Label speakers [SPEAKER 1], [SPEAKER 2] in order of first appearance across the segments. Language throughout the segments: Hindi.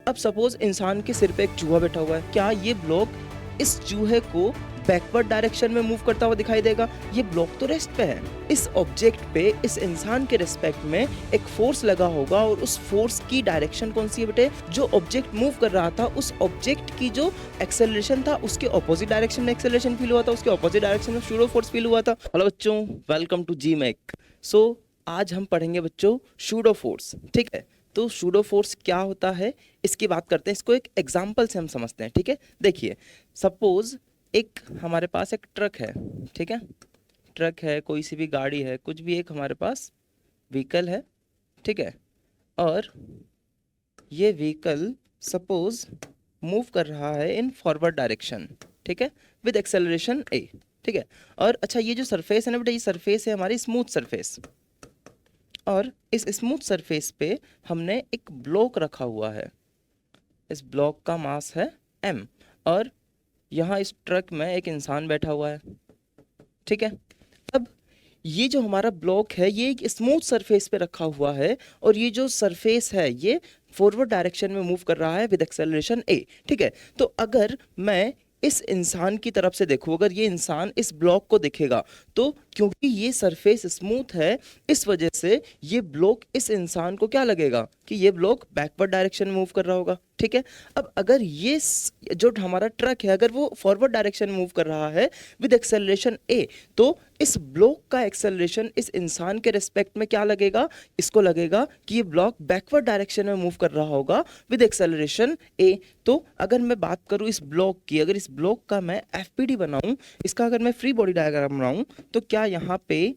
[SPEAKER 1] अब सपोज इंसान के सिर पे एक चूहा बैठा हुआ है, क्या ये ब्लॉक इस चूहे को बैकवर्ड डायरेक्शन में मूव करता हुआ दिखाई देगा? ये ब्लॉक तो रेस्ट पे है। इस ऑब्जेक्ट पे, इस इंसान के रिस्पेक्ट में एक फोर्स लगा होगा और उस फोर्स की डायरेक्शन कौन सी है बेटे? जो ऑब्जेक्ट मूव कर रहा था उस ऑब्जेक्ट की जो एक्सेलरेशन था उसके ऑपोजिट डायरेक्शन में एक्सेलरेशन फील हुआ था, उसके ऑपोजिट डायरेक्शन में सूडो फोर्स फील हुआ था। हेलो बच्चों, वेलकम टू जीमैक। सो आज हम पढ़ेंगे बच्चों सूडो फोर्स, ठीक है? तो सूडो फोर्स क्या होता है इसकी बात करते हैं, इसको एक एग्जांपल से हम समझते हैं, ठीक है? देखिए, सपोज एक हमारे पास एक ट्रक है, ठीक है? ट्रक है, कोई सी भी गाड़ी है, कुछ भी एक हमारे पास व्हीकल है, ठीक है? और ये व्हीकल सपोज मूव कर रहा है इन फॉरवर्ड डायरेक्शन, ठीक है? विद एक्सेलरेशन ए, ठीक है? और अच्छा, ये जो सरफेस है ना बेटा, ये सरफेस है हमारी स्मूथ सरफेस, और इस स्मूथ सरफेस पे हमने एक ब्लॉक रखा हुआ है। इस ब्लॉक का मास है m, और यहाँ इस ट्रक में एक इंसान बैठा हुआ है, ठीक है? अब ये जो हमारा ब्लॉक है ये एक स्मूथ सरफेस पे रखा हुआ है, और ये जो सरफेस है ये फॉरवर्ड डायरेक्शन में मूव कर रहा है विद एक्सेलरेशन a, ठीक है? तो अगर मैं इस इंसान की तरफ से देखूं, अगर ये इंसान इस ब्लॉक को देखेगा, तो क्योंकि ये सरफेस स्मूथ है इस वजह से ये ब्लॉक इस इंसान को क्या लगेगा कि ये ब्लॉक बैकवर्ड डायरेक्शन में मूव कर रहा होगा, ठीक है? अब अगर ये जो हमारा ट्रक है अगर वो फॉरवर्ड डायरेक्शन मूव कर रहा है विद एक्सेलरेशन a, तो इस ब्लॉक का एक्सेलरेशन इस इंसान के रिस्पेक्ट में क्या लगेगा? इसको लगेगा कि ये ब्लॉक बैकवर्ड डायरेक्शन में मूव कर रहा होगा विद एक्सेलरेशन a। तो अगर मैं बात करूं इस ब्लॉक की, अगर इस ब्लॉक का मैं एफपीडी बनाऊं, इसका अगर मैं फ्री बॉडी डायग्राम बनाऊं, तो क्या यहाँ पे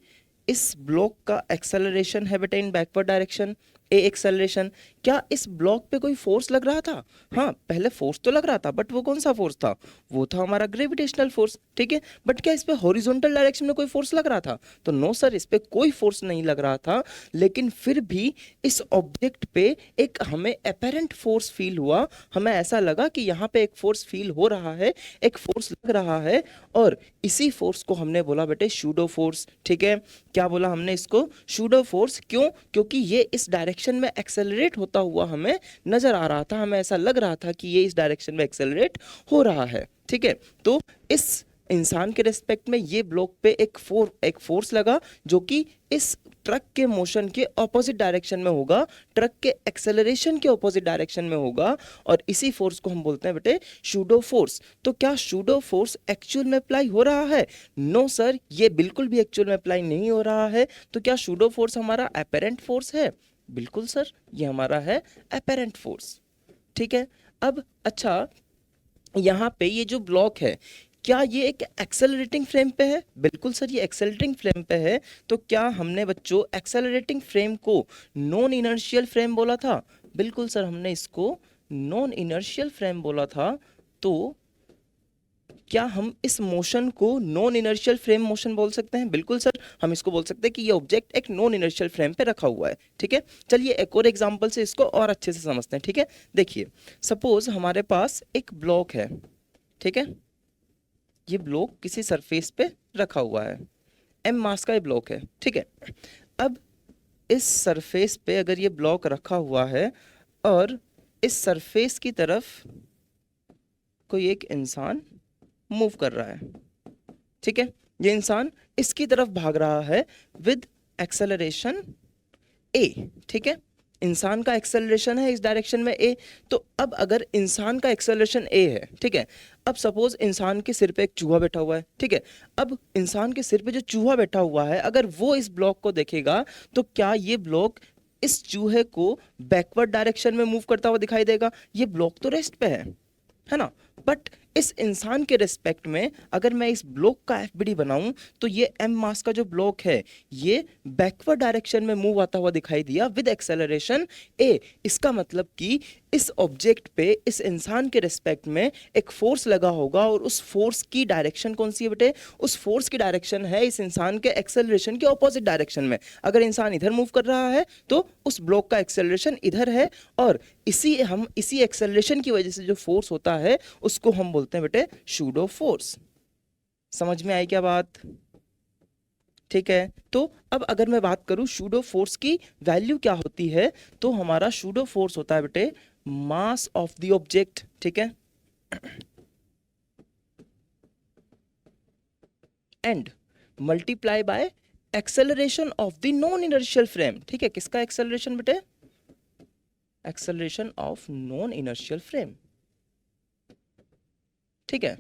[SPEAKER 1] इस ब्लॉक का एक्सेलरेशन है बेटा इन बैकवर्ड डायरेक्शन ए एक्सेलरेशन? क्या इस ब्लॉक पे कोई फोर्स लग रहा था? हाँ, पहले फोर्स तो लग रहा था, बट वो कौन सा फोर्स था? वो था हमारा ग्रेविटेशनल फोर्स, ठीक है? बट क्या इस पे हॉरिजॉन्टल डायरेक्शन में कोई फोर्स लग रहा था? तो नो सर, इस पे कोई फोर्स नहीं लग रहा था। लेकिन फिर भी इस ऑब्जेक्ट पे एक हमें अपेरेंट फोर्स फील हुआ, हमें ऐसा लगा कि यहाँ पे एक फोर्स फील हो रहा है, एक फोर्स लग रहा है, और इसी फोर्स को हमने बोला बेटे सूडो फोर्स, ठीक है? क्या बोला हमने इसको? Pseudo force. क्यों? क्योंकि ये इस डायरेक्शन में एक्सेलरेट होता हुआ हमें नजर आ रहा था, हमें ऐसा लग रहा था कि ये इस डायरेक्शन में एक्सेलरेट हो रहा है, ठीक है? तो इस इंसान के रिस्पेक्ट में ये ब्लॉक पे एक फोर्स लगा जो कि इस ट्रक के मोशन के ऑपोजिट डायरेक्शन में होगा, ट्रक के एक्सेलरेशन के ऑपोजिट डायरेक्शन में होगा, और इसी फोर्स को हम बोलते हैं बेटे सूडो फोर्स। तो क्या सूडो फोर्स एक्चुअल में अप्लाई हो रहा है? नो सर, ये बिल्कुल भी एक्चुअल में अप्लाई नहीं हो रहा है। तो क्या सूडो फोर्स हमारा अपेरेंट फोर्स है? बिल्कुल सर, ये हमारा है अपेरेंट फोर्स, ठीक है? अब अच्छा, यहाँ पे ये जो ब्लॉक है क्या ये एक एक्सेलरेटिंग फ्रेम पे है? बिल्कुल सर, ये एक्सेलरेटिंग फ्रेम पे है। तो क्या हमने बच्चों एक्सेलरेटिंग फ्रेम को नॉन इनर्शियल फ्रेम बोला था? बिल्कुल सर, हमने इसको नॉन इनर्शियल फ्रेम बोला था। तो क्या हम इस मोशन को नॉन इनर्शियल फ्रेम मोशन बोल सकते हैं? बिल्कुल सर, हम इसको बोल सकते हैं कि ये ऑब्जेक्ट एक नॉन इनर्शियल फ्रेम पे रखा हुआ है, ठीक है? चलिए एक और एग्जांपल से इसको और अच्छे से समझते हैं, ठीक है? देखिए, सपोज हमारे पास एक ब्लॉक है, ठीक है? ये ब्लॉक किसी सरफेस पे रखा हुआ है, m मास का ये ब्लॉक है, ठीक है? अब इस सरफेस पे अगर ये ब्लॉक रखा हुआ है और इस सरफेस की तरफ कोई एक इंसान मूव कर रहा है, ठीक है? ये इंसान इसकी तरफ भाग रहा है विद एक्सेलरेशन a, ठीक है? इंसान का एक्सेलरेशन है इस डायरेक्शन में a। तो अब अगर इंसान का एक्सेलरेशन a है, ठीक है? अब सपोज इंसान के सिर पे एक चूहा बैठा हुआ है, ठीक है? अब इंसान के सिर पे जो चूहा बैठा हुआ है अगर वो इस ब्लॉक को देखेगा, तो क्या ये ब्लॉक इस चूहे को बैकवर्ड डायरेक्शन में मूव करता हुआ दिखाई देगा? ये ब्लॉक तो रेस्ट पे है ना? बट इस इंसान के रिस्पेक्ट में अगर मैं इस ब्लॉक का एफबीडी बनाऊं, तो ये m मास का जो ब्लॉक है ये बैकवर्ड डायरेक्शन में मूव आता हुआ दिखाई दिया विद एक्सेलरेशन a। इसका मतलब कि इस ऑब्जेक्ट पे, इस इंसान के रिस्पेक्ट में एक फोर्स लगा होगा, और उस फोर्स की डायरेक्शन कौन सी है बेटे? उस फोर्स की डायरेक्शन है इस इंसान के एक्सेलरेशन के ऑपोजिट डायरेक्शन में। अगर इंसान इधर मूव कर रहा है तो उस ब्लॉक का एक्सेलरेशन इधर है, और इसी एक्सेलरेशन की वजह से जो फोर्स होता है उसको हम बोलते हैं बेटे सूडो फोर्स। समझ में आई क्या बात? ठीक है? तो अब अगर मैं बात करूं सूडो फोर्स की वैल्यू क्या होती है, तो हमारा सूडो फोर्स होता है बेटे मास ऑफ द ऑब्जेक्ट, ठीक है, and multiply by acceleration of the non inertial frame, ठीक है, किसका एक्सेलरेशन बेटे, acceleration of non inertial frame, ठीक है।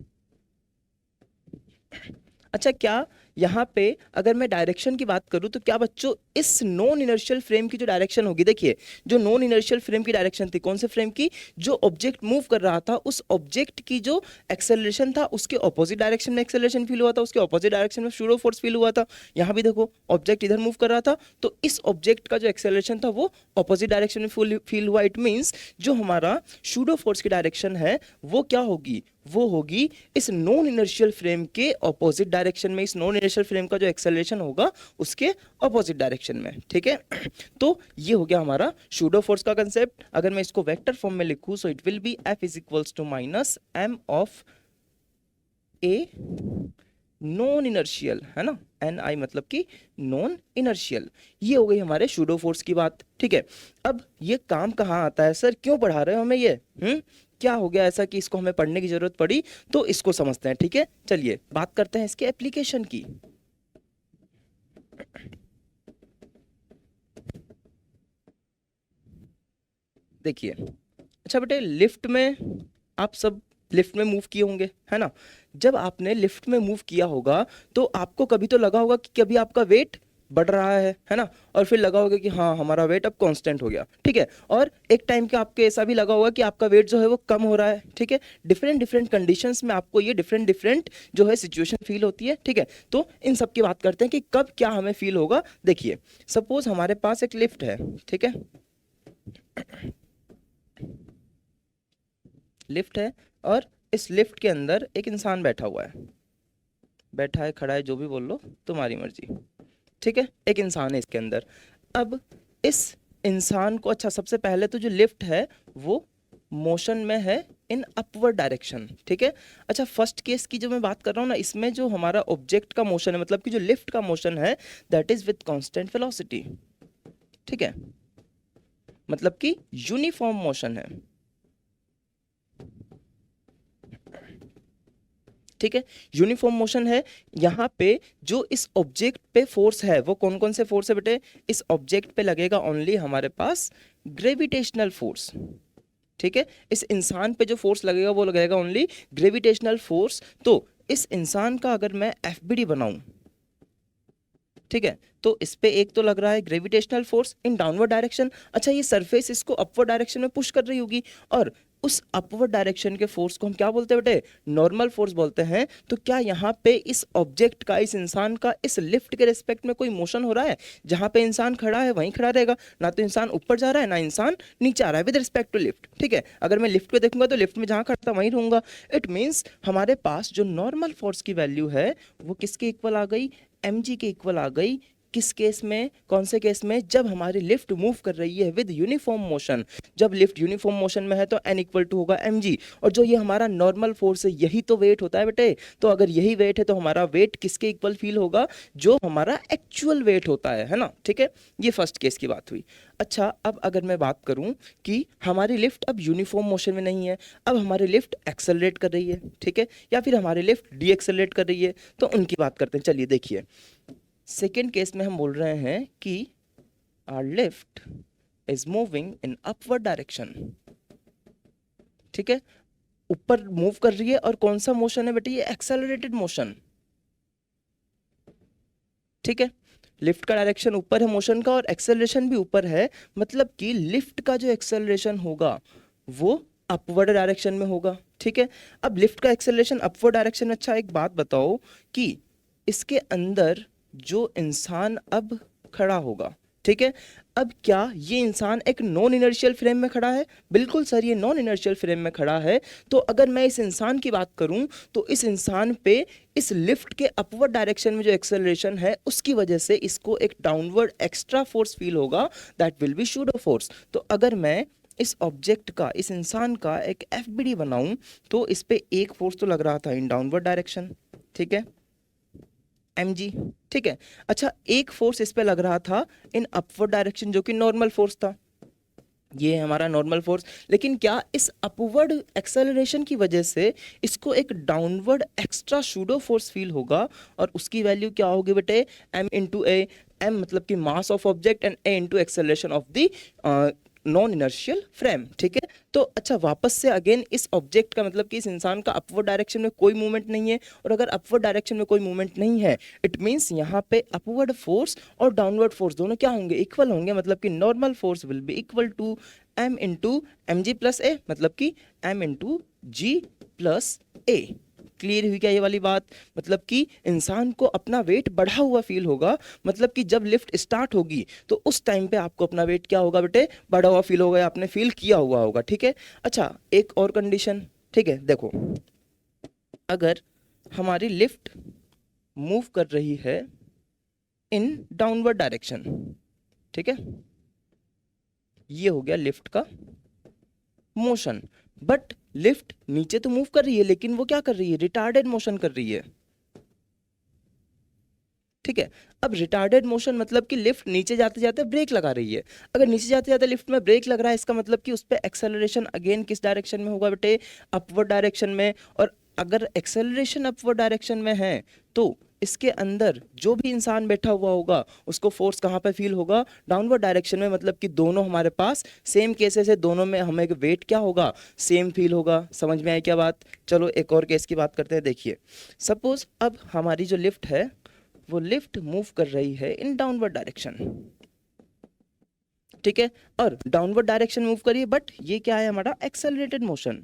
[SPEAKER 1] अच्छा, क्या यहाँ पे अगर मैं डायरेक्शन की बात करूँ तो क्या बच्चों इस नॉन इनर्शियल फ्रेम की जो डायरेक्शन होगी, देखिए जो नॉन इनर्शियल फ्रेम की डायरेक्शन थी, कौन से फ्रेम की, जो ऑब्जेक्ट मूव कर रहा था उस ऑब्जेक्ट की जो एक्सेलरेशन था उसके ऑपोजिट डायरेक्शन में एक्सेलरेशन फील हुआ था, उसके ऑपोजिट डायरेक्शन में सूडो फोर्स फील हुआ था। यहाँ भी देखो ऑब्जेक्ट इधर मूव कर रहा था तो इस ऑब्जेक्ट का जो एक्सेलरेशन था वो ऑपोजिट डायरेक्शन में फील हुआ। इट मीन्स जो हमारा सूडो फोर्स की डायरेक्शन है वो क्या होगी, वो होगी इस नॉन इनर्शियल फ्रेम के ऑपोजिट डायरेक्शन में, इस नॉन इनर्शियल फ्रेम का जो एक्सेलरेशन होगा उसके ऑपोजिट डायरेक्शन में, ठीक है। तो ये हो गया हमारा सूडो फोर्स का कंसेप्ट। अगर मैं इसको वेक्टर फॉर्म में लिखूं so it will be F is equals to minus m of a non inertial, है ना, NI मतलब कि नॉन इनर्शियल। ये हो गई हमारे सूडो फोर्स की बात, ठीक है। अब ये काम कहाँ आता है सर, क्यों पढ़ा रहे हो हमें ये, क्या हो गया ऐसा कि इसको हमें पढ़ने की जरूरत पड़ी, तो इसको समझते हैं, ठीक है। चलिए बात करते हैं इसके एप्लीकेशन की। देखिए, अच्छा बेटे, लिफ्ट में आप सब लिफ्ट में मूव किए होंगे, है ना। जब आपने लिफ्ट में मूव किया होगा तो आपको कभी तो लगा होगा कि कभी आपका वेट बढ़ रहा है ना, और फिर लगा होगा कि हाँ हमारा वेट अब कांस्टेंट हो गया, ठीक है। और एक टाइम के आपके ऐसा भी लगा होगा कि आपका वेट जो है वो कम हो रहा है, ठीक है। डिफरेंट डिफरेंट कंडीशंस में आपको ये डिफरेंट डिफरेंट जो है सिचुएशन फील होती है, ठीक है। तो इन सब की बात करते हैं कि कब क्या हमें फील होगा। देखिए सपोज हमारे पास एक लिफ्ट है, ठीक है, लिफ्ट है और इस लिफ्ट के अंदर एक इंसान बैठा हुआ है, बैठा है खड़ा है जो भी बोल लो तुम्हारी मर्जी, ठीक है, एक इंसान है इसके अंदर। अब इस इंसान को, अच्छा सबसे पहले तो जो लिफ्ट है वो मोशन में है इन अपवर्ड डायरेक्शन, ठीक है। अच्छा फर्स्ट केस की जो मैं बात कर रहा हूँ ना, इसमें जो हमारा ऑब्जेक्ट का मोशन है, मतलब कि जो लिफ्ट का मोशन है that is with constant velocity, ठीक है, मतलब कि यूनिफॉर्म मोशन है, ठीक है, यूनिफॉर्म मोशन है। यहाँ पे जो इस ऑब्जेक्ट पे फोर्स है वो कौन कौन से फोर्स है बेटे, इस ऑब्जेक्ट पे लगेगा ओनली हमारे पास ग्रेविटेशनल फोर्स, ठीक है। इस इंसान पे जो फोर्स लगेगा वो लगेगा ओनली ग्रेविटेशनल फोर्स। तो इस इंसान का अगर मैं FBD बनाऊं, ठीक है, तो इस पे एक तो लग रहा है gravitational force in downward direction. अच्छा ये सरफेस इसको अपवर्ड डायरेक्शन में पुश कर रही होगी और उस अपवर्ड डायरेक्शन के फोर्स को हम क्या बोलते हैं बेटे, नॉर्मल फोर्स बोलते हैं। तो क्या यहाँ पे इस ऑब्जेक्ट का, इस इंसान का इस लिफ्ट के रिस्पेक्ट में कोई मोशन हो रहा है, जहाँ पे इंसान खड़ा है वहीं खड़ा रहेगा, ना तो इंसान ऊपर जा रहा है ना इंसान नीचे आ रहा है विद रिस्पेक्ट टू लिफ्ट, ठीक है। अगर मैं लिफ्ट पे देखूंगा तो लिफ्ट में जहाँ खड़ा था वहीं रहूंगा। इट मीन्स हमारे पास जो नॉर्मल फोर्स की वैल्यू है वो किसके इक्वल आ गई, mg के इक्वल आ गई। किस केस में, कौन से केस में, जब हमारी लिफ्ट मूव कर रही है विद यूनिफॉर्म मोशन। जब लिफ्ट यूनिफॉर्म मोशन में है तो n इक्वल टू होगा mg, और जो ये हमारा नॉर्मल फोर्स है यही तो वेट होता है बेटे। तो अगर यही वेट है तो हमारा वेट किसके इक्वल फील होगा, जो हमारा एक्चुअल वेट होता है ना, ठीक है। ये फर्स्ट केस की बात हुई। अच्छा अब अगर मैं बात करूं कि हमारी लिफ्ट अब यूनिफॉर्म मोशन में नहीं है, अब हमारी लिफ्ट एक्सेलरेट कर रही है, ठीक है, या फिर हमारी लिफ्ट डी एक्सेलरेट कर रही है, तो उनकी बात करते हैं। चलिए देखिए सेकेंड केस में हम बोल रहे हैं कि our lift is moving in upward direction, ठीक है, ऊपर मूव कर रही है। और कौन सा मोशन है बेटे, ये एक्सेलरेटेड मोशन, ठीक है। लिफ्ट का डायरेक्शन ऊपर है मोशन का और एक्सेलरेशन भी ऊपर है, मतलब कि लिफ्ट का जो एक्सेलरेशन होगा वो अपवर्ड डायरेक्शन में होगा, ठीक है। अब लिफ्ट का एक्सेलरेशन अपवर्ड डायरेक्शन में। अच्छा एक बात बताओ कि इसके अंदर जो इंसान अब खड़ा होगा, ठीक है, अब क्या ये इंसान एक नॉन इनर्शियल फ्रेम में खड़ा है, बिल्कुल सर ये नॉन इनर्शियल फ्रेम में खड़ा है। तो अगर मैं इस इंसान की बात करूं तो इस इंसान पे इस लिफ्ट के अपवर्ड डायरेक्शन में जो एक्सेलरेशन है उसकी वजह से इसको एक डाउनवर्ड एक्स्ट्रा फोर्स फील होगा, that will be pseudo force. तो अगर मैं इस ऑब्जेक्ट का, इस इंसान का एक FBD बनाऊं तो इस पे एक फोर्स तो लग रहा था इन डाउनवर्ड डायरेक्शन, ठीक है, mg, ठीक है। अच्छा एक फोर्स इस पे लग रहा था इन अपवर्ड डायरेक्शन जो कि नॉर्मल फोर्स था, ये है हमारा नॉर्मल फोर्स। लेकिन क्या इस अपवर्ड एक्सेलरेशन की वजह से इसको एक downward extra pseudo force feel होगा, और उसकी वैल्यू क्या होगी बेटे, m इंटू ए। m मतलब कि mass of object and a into acceleration of the non inertial frame. ठीक है, तो अच्छा वापस से अगेन इस ऑब्जेक्ट का मतलब कि इस इंसान का अपवर्ड डायरेक्शन में कोई मूवमेंट नहीं है, और अगर अपवर्ड डायरेक्शन में कोई मूवमेंट नहीं है इट मीन्स यहाँ पे अपवर्ड फोर्स और डाउनवर्ड फोर्स दोनों क्या होंगे, इक्वल होंगे। मतलब कि normal force will be equal to m into M G plus A, मतलब कि m into G plus A. Clear हुई क्या ये वाली बात? मतलब कि इंसान को अपना वेट बढ़ा हुआ फील होगा, मतलब कि जब लिफ्ट स्टार्ट होगी तो उस टाइम पे आपको अपना वेट क्या होगा बेटे, बढ़ा हुआ फील होगा, आपने फील किया हुआ होगा। ठीक है, अच्छा एक और कंडीशन। ठीक है, देखो अगर हमारी लिफ्ट मूव कर रही है इन डाउनवर्ड डायरेक्शन, ठीक है, ये हो गया लिफ्ट का मोशन, बट लिफ्ट नीचे तो मूव कर रही है लेकिन वो क्या कर रही है, रिटार्डेड मोशन कर रही है। ठीक है, अब रिटार्डेड मोशन मतलब कि लिफ्ट नीचे जाते जाते ब्रेक लगा रही है। अगर नीचे जाते जाते लिफ्ट में ब्रेक लग रहा है, इसका मतलब कि उस पर एक्सेलरेशन अगेन किस डायरेक्शन में होगा बेटे, अपवर्ड डायरेक्शन में। और अगर एक्सेलरेशन अपवर्ड डायरेक्शन में है तो इसके अंदर जो भी इंसान बैठा हुआ होगा उसको फोर्स कहाँ पे फील होगा, डाउनवर्ड डायरेक्शन में। मतलब कि दोनों हमारे पास सेम केसेस है, दोनों में हमें वेट क्या होगा, सेम फील होगा। समझ में आई क्या बात? चलो एक और केस की बात करते हैं। देखिए सपोज अब हमारी जो लिफ्ट है वो लिफ्ट मूव कर रही है इन डाउनवर्ड डायरेक्शन। ठीक है, और डाउनवर्ड डायरेक्शन मूव करिए, बट ये क्या है हमारा एक्सेलरेटेड मोशन,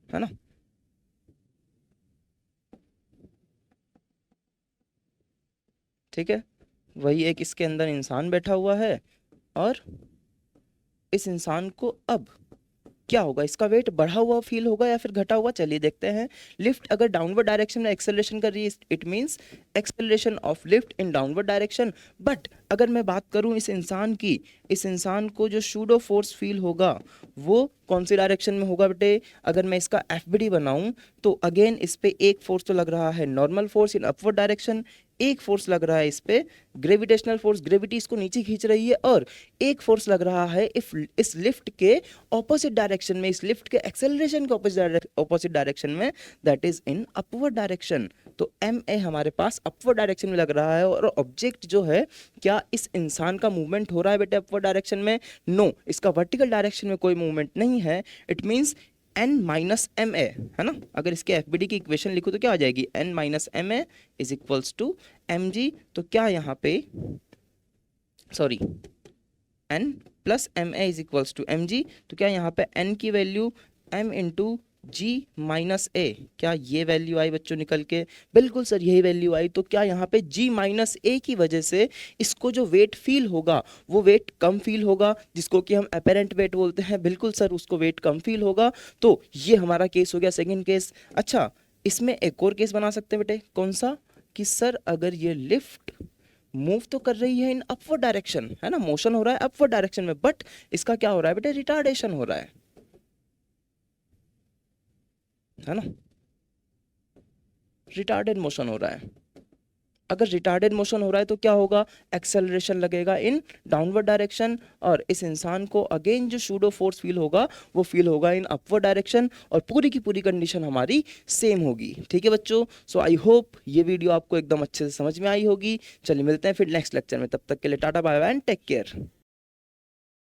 [SPEAKER 1] है ना। ठीक है, वही एक इसके अंदर इंसान बैठा हुआ है, और इस इंसान को अब क्या होगा, इसका वेट बढ़ा हुआ फील होगा या फिर घटा हुआ, चलिए देखते हैं। लिफ्ट अगर डाउनवर्ड डायरेक्शन में एक्सेलरेशन कर रही है it means acceleration of lift in downward direction. But अगर मैं बात करूं इस इंसान की, इस इंसान को जो सूडो फोर्स फील होगा वो कौन सी डायरेक्शन में होगा बेटे, अगर मैं इसका एफबीडी बनाऊं तो अगेन इस पे एक फोर्स तो लग रहा है normal force in upward direction, एक फोर्स लग रहा है इस पे ग्रेविटेशनल फोर्स, ग्रेविटी इसको नीचे खींच रही है, और एक फोर्स लग रहा है इस लिफ्ट के ऑपोजिट डायरेक्शन में, इस लिफ्ट के एक्सेलरेशन के ऑपोजिट डायरेक्शन में, that is in upward direction. तो एम ए हमारे पास अपवर्ड डायरेक्शन में लग रहा है, और ऑब्जेक्ट जो है क्या इस इंसान का मूवमेंट हो रहा है बेटे अपवर्ड डायरेक्शन में? नो, इसका वर्टिकल डायरेक्शन में कोई मूवमेंट नहीं है। It means n minus M A, है ना। अगर इसके एफ बी डी की इक्वेशन लिखो तो क्या आ जाएगी, n minus M A is equals to M G. तो क्या यहाँ पे sorry n plus M A is equals to M G, तो क्या यहाँ पे n की value m into G minus ए, क्या ये वैल्यू आई बच्चों निकल के? बिल्कुल सर यही वैल्यू आई। तो क्या यहाँ पे g माइनस ए की वजह से इसको जो वेट फील होगा वो वेट कम फील होगा, जिसको कि हम अपेरेंट वेट बोलते हैं। बिल्कुल सर उसको वेट कम फील होगा। तो ये हमारा केस हो गया सेकेंड केस। अच्छा इसमें एक और केस बना सकते हैं बेटे, कौन सा, कि सर अगर ये लिफ्ट मूव तो कर रही है इन अपवर्ड डायरेक्शन, है ना, मोशन हो रहा है अपवर्ड डायरेक्शन में, बट इसका क्या हो रहा है बेटे, रिटार्डेशन हो रहा है ना, रिटार्डेड मोशन हो रहा है। अगर रिटार्डेड मोशन हो रहा है तो क्या होगा, एक्सेलरेशन लगेगा इन डाउनवर्ड डायरेक्शन, और इस इंसान को अगेन जो सूडो फोर्स फील होगा वो फील होगा इन अपवर्ड डायरेक्शन, और पूरी की पूरी कंडीशन हमारी सेम होगी। ठीक है बच्चों, सो आई होप ये वीडियो आपको एकदम अच्छे से समझ में आई होगी। चलिए मिलते हैं फिर नेक्स्ट लेक्चर में, तब तक के लिए tata bye bye and take care.